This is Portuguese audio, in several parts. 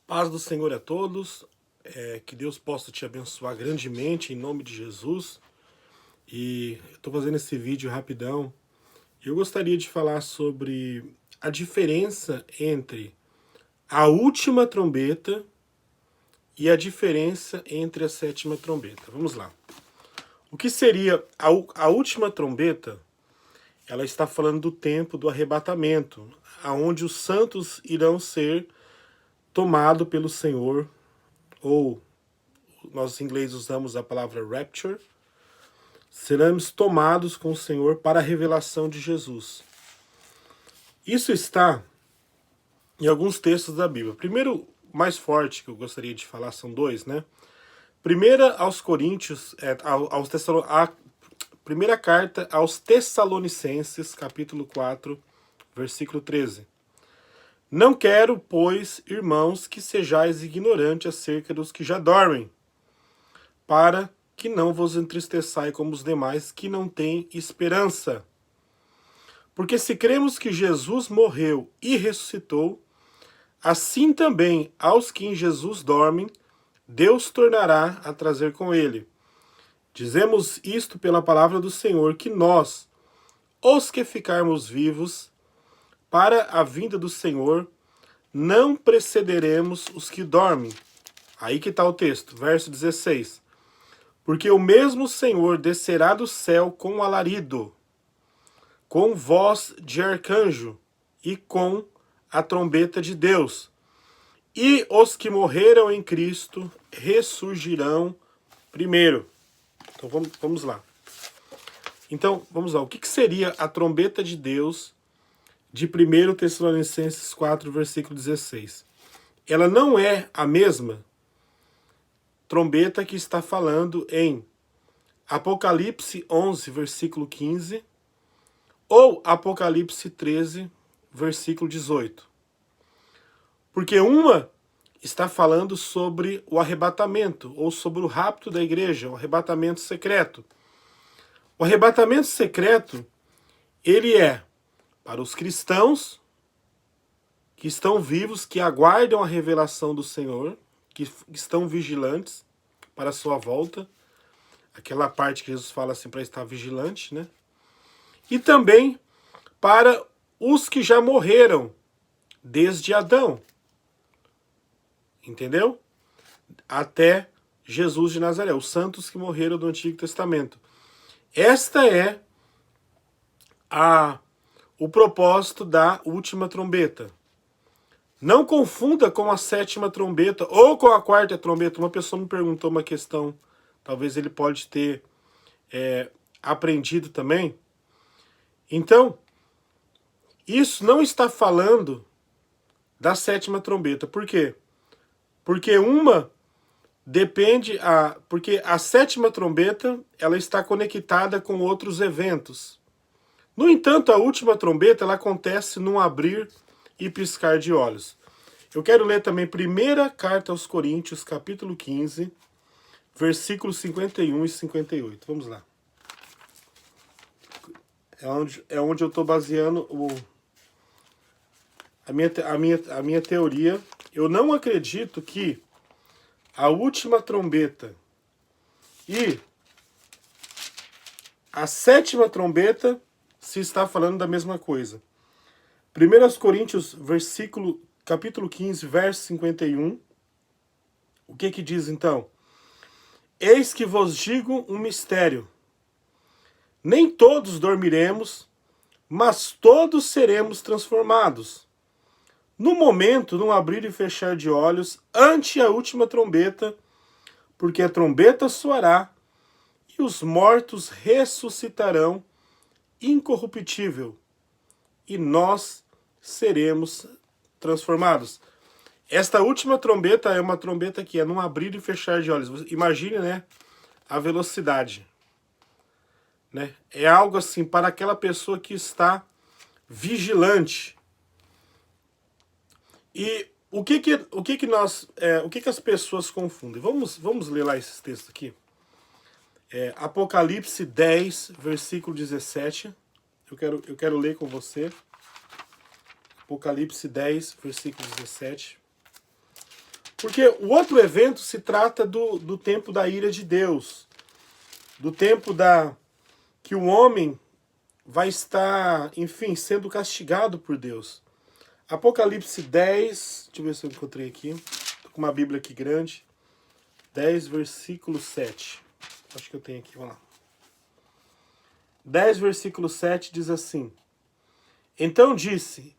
Paz do Senhor a todos, que Deus possa te abençoar grandemente em nome de Jesus. E eu estou fazendo esse vídeo rapidão. Eu gostaria de falar sobre a diferença entre a última trombeta e a diferença entre a sétima trombeta. Vamos lá. O que seria a última trombeta? Ela está falando do tempo do arrebatamento, aonde os santos irão ser tomados pelo Senhor, ou nós em inglês usamos a palavra rapture, seremos tomados com o Senhor para a revelação de Jesus. Isso está em alguns textos da Bíblia. Primeiro, mais forte que eu gostaria de falar são dois, né? Primeira aos Coríntios, a primeira carta aos Tessalonicenses, capítulo 4, versículo 13. Não quero, pois, irmãos, que sejais ignorantes acerca dos que já dormem, para que não vos entristeçai como os demais que não têm esperança. Porque se cremos que Jesus morreu e ressuscitou, assim também aos que em Jesus dormem, Deus tornará a trazer com ele. Dizemos isto pela palavra do Senhor, que nós, os que ficarmos vivos, para a vinda do Senhor, não precederemos os que dormem. Aí que está o texto, verso 16. Porque o mesmo Senhor descerá do céu com alarido, com voz de arcanjo e com a trombeta de Deus. E os que morreram em Cristo ressurgirão primeiro. Então vamos lá. Então, vamos lá. O que seria a trombeta de Deus de 1 Tessalonicenses 4, versículo 16? Ela não é a mesma trombeta que está falando em Apocalipse 11, versículo 15, ou Apocalipse 13, versículo 18. Porque uma está falando sobre o arrebatamento, ou sobre o rapto da igreja, o arrebatamento secreto. O arrebatamento secreto, ele é para os cristãos que estão vivos, que aguardam a revelação do Senhor, que estão vigilantes para a sua volta. Aquela parte que Jesus fala assim para estar vigilante, né? E também para os que já morreram desde Adão. Entendeu? Até Jesus de Nazaré, os santos que morreram do Antigo Testamento. Esta é o propósito da última trombeta. Não confunda com a sétima trombeta ou com a quarta trombeta. Uma pessoa me perguntou uma questão, talvez ele pode ter aprendido também. Então, isso não está falando da sétima trombeta. Por quê? Porque porque a sétima trombeta, ela está conectada com outros eventos. No entanto, a última trombeta, ela acontece num abrir e piscar de olhos. Eu quero ler também 1ª carta aos Coríntios, capítulo 15, versículos 51 e 58. Vamos lá. É onde eu estou baseando a minha teoria. Eu não acredito que a última trombeta e a sétima trombeta se está falando da mesma coisa. 1 Coríntios, capítulo 15, verso 51. O que diz então? Eis que vos digo um mistério. Nem todos dormiremos, mas todos seremos transformados. No momento, num abrir e fechar de olhos, ante a última trombeta, porque a trombeta soará, e os mortos ressuscitarão incorruptível, e nós seremos transformados. Esta última trombeta é uma trombeta que é num abrir e fechar de olhos. Imagine, né, a velocidade. Né? É algo assim para aquela pessoa que está vigilante. E o que as pessoas confundem? Vamos ler lá esses textos aqui. Apocalipse 10, versículo 17. Eu quero ler com você. Apocalipse 10, versículo 17. Porque o outro evento se trata do tempo da ira de Deus, do tempo que o homem vai estar, enfim, sendo castigado por Deus. Apocalipse 10, deixa eu ver se eu encontrei aqui, tô com uma Bíblia aqui grande, 10, versículo 7. Acho que eu tenho aqui, vamos lá. 10, versículo 7 diz assim: Então disse,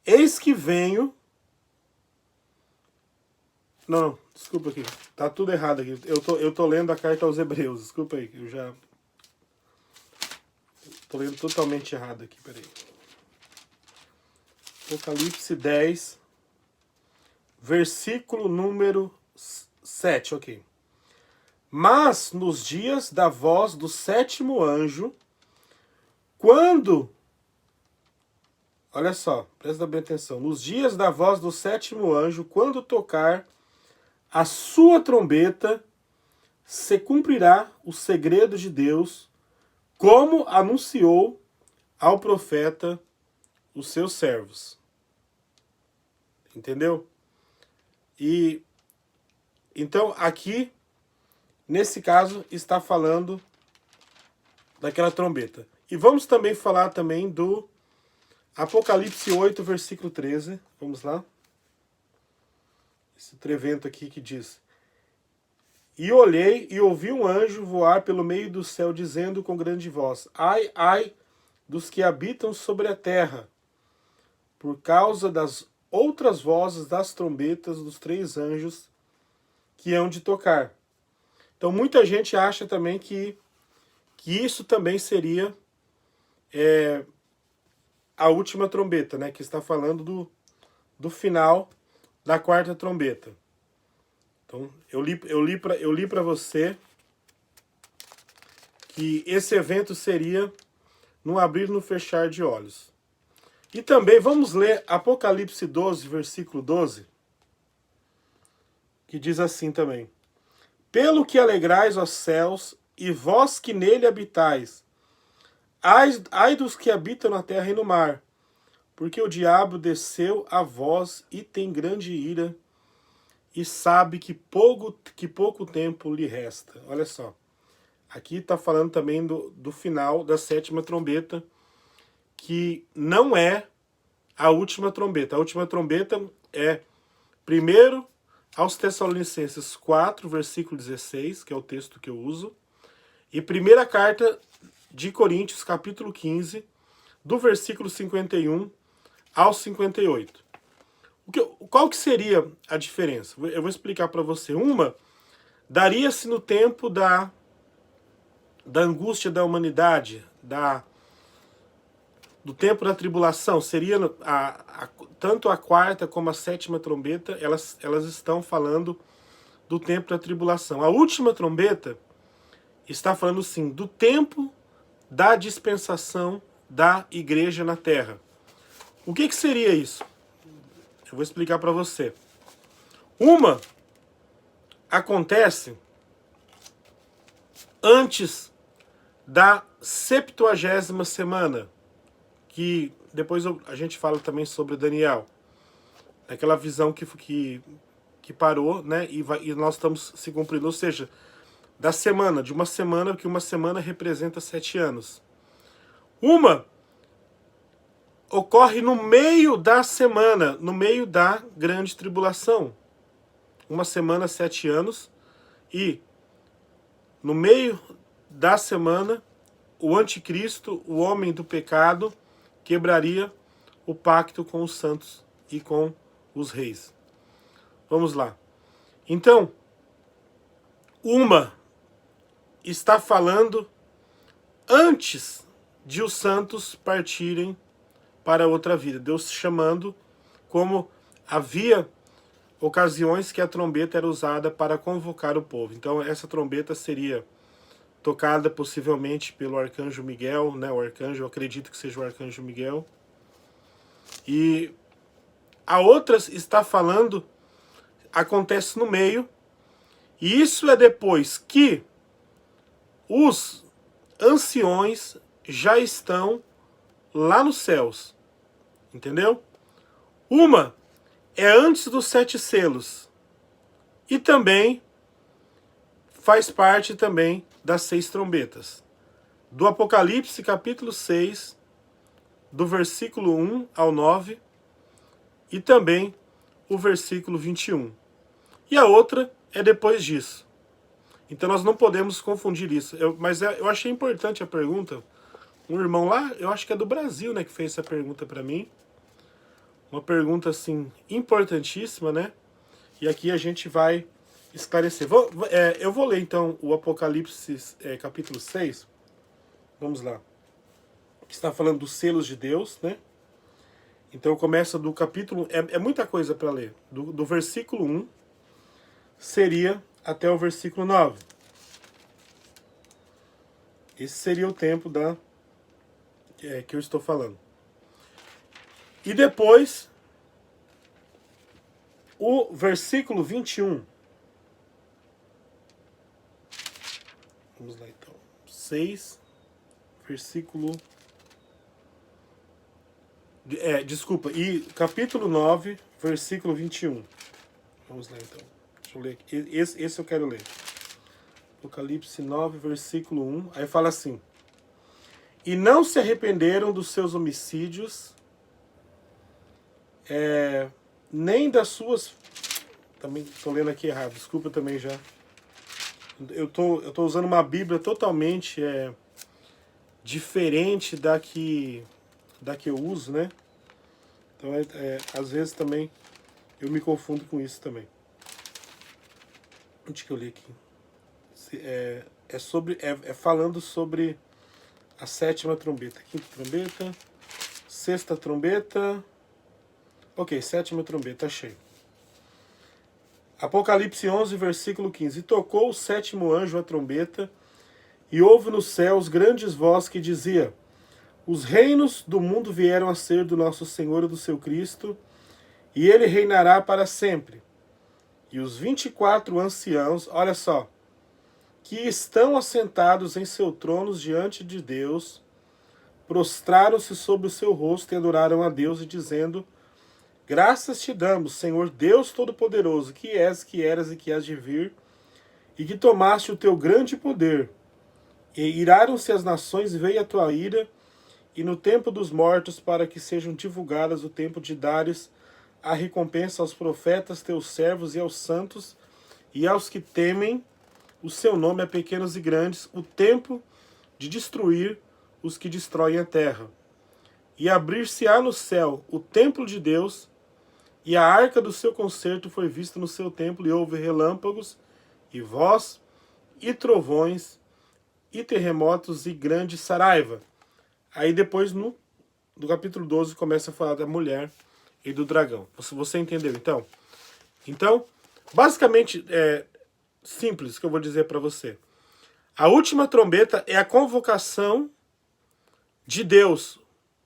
eis que venho... Não, desculpa aqui, tá tudo errado aqui. Eu tô lendo a carta aos Hebreus, desculpa aí, eu já... Tô lendo totalmente errado aqui, peraí. Apocalipse 10, versículo número 7, ok. Mas nos dias da voz do sétimo anjo, quando... Olha só, presta bem atenção. Nos dias da voz do sétimo anjo, quando tocar a sua trombeta, se cumprirá o segredo de Deus, como anunciou ao profeta os seus servos. Entendeu? E então aqui, nesse caso, está falando daquela trombeta. E vamos também falar também do Apocalipse 8, versículo 13. Vamos lá. Esse trevento aqui que diz: E olhei e ouvi um anjo voar pelo meio do céu, dizendo com grande voz: Ai, ai, dos que habitam sobre a terra, por causa das outras vozes das trombetas dos 3 anjos que hão de tocar. Então muita gente acha também que isso também seria a última trombeta, né? Que está falando do final da 4ª trombeta. Então eu li para você que esse evento seria no abrir e no fechar de olhos. E também vamos ler Apocalipse 12, versículo 12, que diz assim também: Pelo que alegrais, ó céus, e vós que nele habitais, ai dos que habitam na terra e no mar, porque o diabo desceu a vós e tem grande ira, e sabe que pouco tempo lhe resta. Olha só, aqui está falando também do final da 7ª trombeta, que não é a última trombeta. A última trombeta é, primeiro, aos Tessalonicenses 4, versículo 16, que é o texto que eu uso, e primeira carta de Coríntios, capítulo 15, do versículo 51 ao 58. Qual que seria a diferença? Eu vou explicar para você. Uma, daria-se no tempo da angústia da humanidade, do tempo da tribulação. Seria tanto a 4ª como a 7ª trombeta, elas estão falando do tempo da tribulação. A última trombeta está falando, sim, do tempo da dispensação da igreja na terra. O que seria isso? Eu vou explicar para você. Uma acontece antes da 70ª semana, que depois a gente fala também sobre Daniel. Aquela visão que parou, né? E nós estamos se cumprindo, ou seja, de uma semana, que uma semana representa 7 anos. Uma ocorre no meio da semana, no meio da grande tribulação. Uma semana, 7 anos, e no meio da semana, o anticristo, o homem do pecado, quebraria o pacto com os santos e com os reis. Vamos lá. Então, uma está falando antes de os santos partirem para outra vida. Deus chamando, como havia ocasiões que a trombeta era usada para convocar o povo. Então essa trombeta seria tocada possivelmente pelo arcanjo Miguel, né? O arcanjo, eu acredito que seja o arcanjo Miguel. E a outra está falando, acontece no meio, e isso é depois que os anciões já estão lá nos céus. Entendeu? Uma é antes dos 7 selos. E também faz parte também das 6 trombetas. Do Apocalipse, capítulo 6, do versículo 1 ao 9, e também o versículo 21. E a outra é depois disso. Então nós não podemos confundir isso. Mas eu achei importante a pergunta. Um irmão lá, eu acho que é do Brasil, né, que fez essa pergunta para mim. Uma pergunta, assim, importantíssima, né? E aqui a gente vai esclarecer. Eu vou ler, então, o Apocalipse, capítulo 6. Vamos lá. Que está falando dos selos de Deus, né? Então começa do capítulo... É muita coisa para ler. Do versículo 1 seria até o versículo 9. Esse seria o tempo que eu estou falando. E depois, o versículo 21. Vamos lá então. 6, versículo... desculpa, e capítulo 9, versículo 21. Vamos lá então. Deixa eu ler aqui. Esse eu quero ler. Apocalipse 9, versículo 1. Aí fala assim: e não se arrependeram dos seus homicídios, nem das suas... Também estou lendo aqui errado, desculpa também já. Eu tô usando uma Bíblia totalmente diferente da que eu uso, né? Então, às vezes também eu me confundo com isso também. Onde que eu li aqui? Falando sobre a 7ª trombeta, 5ª trombeta, 6ª trombeta. Ok, 7ª trombeta, achei. Apocalipse 11, versículo 15. E tocou o 7º anjo a trombeta, e houve nos céus grandes voz que dizia: os reinos do mundo vieram a ser do nosso Senhor e do seu Cristo, e ele reinará para sempre. E os 24 anciãos, olha só, que estão assentados em seus tronos diante de Deus, prostraram-se sobre o seu rosto e adoraram a Deus, e dizendo: graças te damos, Senhor Deus Todo-Poderoso, que és, que eras e que hás de vir, e que tomaste o teu grande poder. E iraram-se as nações, e veio a tua ira, e no tempo dos mortos, para que sejam divulgadas o tempo de dares a recompensa aos profetas, teus servos, e aos santos, e aos que temem o seu nome, a pequenos e grandes, o tempo de destruir os que destroem a terra. E abrir-se-á no céu o templo de Deus, e a arca do seu concerto foi vista no seu templo, e houve relâmpagos, e voz, e trovões, e terremotos, e grande saraiva. Aí depois, no capítulo 12, começa a falar da mulher e do dragão. Você entendeu, então? Então, basicamente, simples que eu vou dizer para você. A última trombeta é a convocação de Deus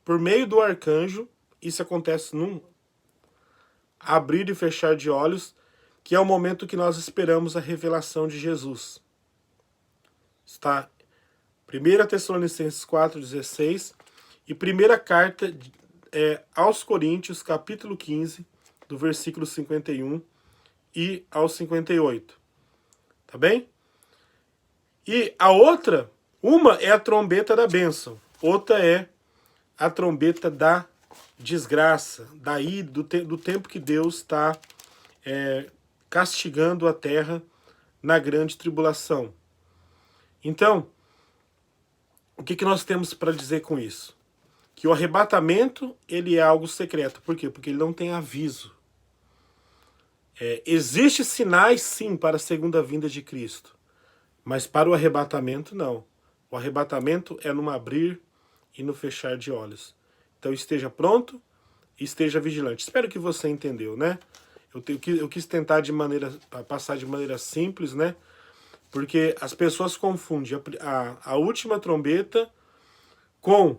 por meio do arcanjo. Isso acontece num abrir e fechar de olhos, que é o momento que nós esperamos a revelação de Jesus. Está 1 Tessalonicenses 4,16 e primeira carta aos Coríntios, capítulo 15, do versículo 51 e ao 58. Tá bem? E a outra, uma é a trombeta da bênção, outra é a trombeta da desgraça, do tempo que Deus está castigando a terra na grande tribulação. Então, o que nós temos para dizer com isso? Que o arrebatamento, ele é algo secreto. Por quê? Porque ele não tem aviso. Existem sinais, sim, para a segunda vinda de Cristo. Mas para o arrebatamento, não. O arrebatamento é no abrir e no fechar de olhos. Então esteja pronto e esteja vigilante. Espero que você entendeu, né? Eu quis tentar passar de maneira simples, né? Porque as pessoas confundem a última trombeta com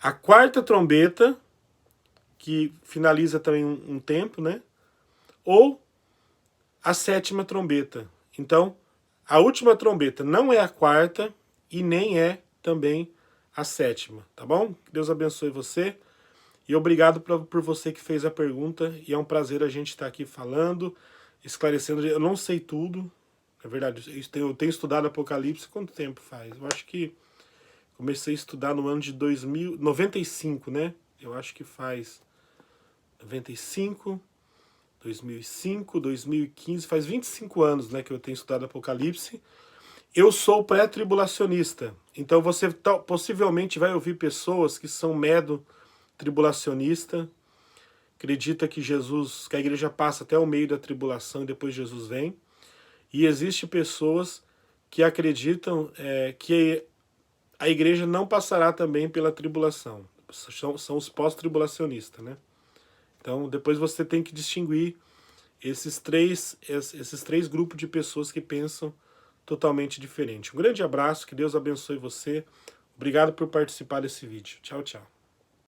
a 4ª trombeta, que finaliza também um tempo, né? Ou a 7ª trombeta. Então, a última trombeta não é a 4ª e nem é também a 7ª, tá bom? Que Deus abençoe você. E obrigado por você que fez a pergunta. E é um prazer a gente estar aqui falando, esclarecendo. Eu não sei tudo, é verdade. Eu tenho estudado Apocalipse. Quanto tempo faz? Eu acho que comecei a estudar no ano de 95, né? Eu acho que faz 95, 2005, 2015, faz 25 anos, né, que eu tenho estudado Apocalipse. Eu sou pré-tribulacionista, então você possivelmente vai ouvir pessoas que são medo-tribulacionista, acredita que Jesus, que a igreja passa até o meio da tribulação e depois Jesus vem. E existe pessoas que acreditam que a igreja não passará também pela tribulação. São os pós-tribulacionistas, né? Então depois você tem que distinguir esses três grupos de pessoas que pensam totalmente diferente. Um grande abraço, que Deus abençoe você. Obrigado por participar desse vídeo. Tchau, tchau.